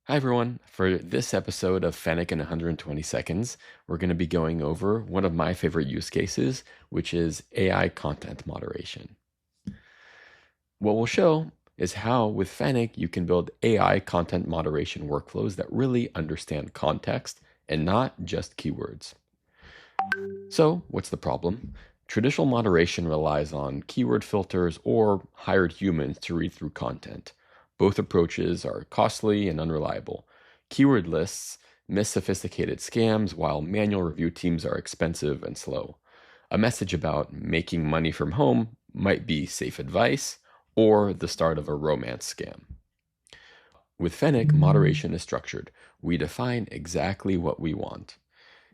Hi everyone. For this episode of Fenic in 120 seconds, we're going to be going over one of my favorite use cases, which is AI content moderation. What we'll show is how with Fenic you can build AI content moderation workflows that really understand context and not just keywords. So, what's the problem? Traditional moderation relies on keyword filters or hired humans to read through content. Both approaches are costly and unreliable. Keyword lists miss sophisticated scams, while manual review teams are expensive and slow. A message about making money from home might be safe advice or the start of a romance scam. With Fenic, moderation is structured. We define exactly what we want.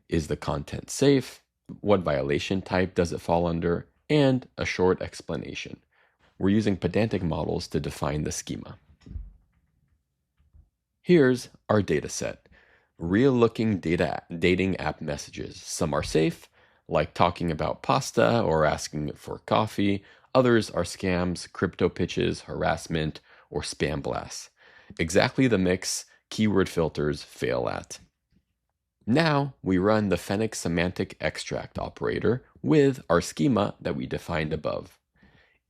Is the content safe? What violation type does it fall under? And a short explanation. We're using pedantic models to define the schema. Here's our data set. Real-looking dating app messages. Some are safe, like talking about pasta or asking for coffee. Others are scams, crypto pitches, harassment, or spam blasts. Exactly the mix keyword filters fail at. Now we run the Fenic semantic extract operator with our schema that we defined above.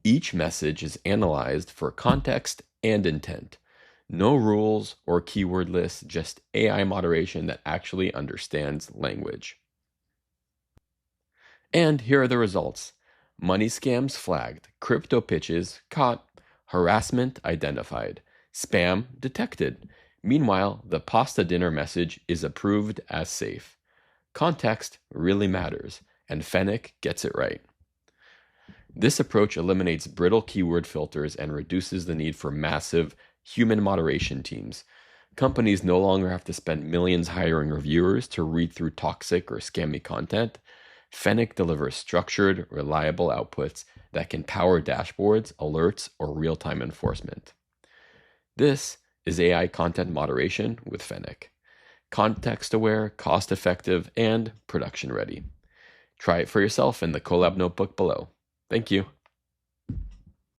Each message is analyzed for context and intent. No rules or keyword lists, just AI moderation that actually understands language. And here are the results. Money scams flagged, crypto pitches caught, harassment identified, spam detected. Meanwhile, the pasta dinner message is approved as safe. Context really matters, and Fenic gets it right. This approach eliminates brittle keyword filters and reduces the need for massive human moderation teams. Companies no longer have to spend millions hiring reviewers to read through toxic or scammy content. Fenic delivers structured, reliable outputs that can power dashboards, alerts, or real-time enforcement. This is AI content moderation with Fenic. Context-aware, cost-effective, and production-ready. Try it for yourself in the Colab notebook below. Thank you.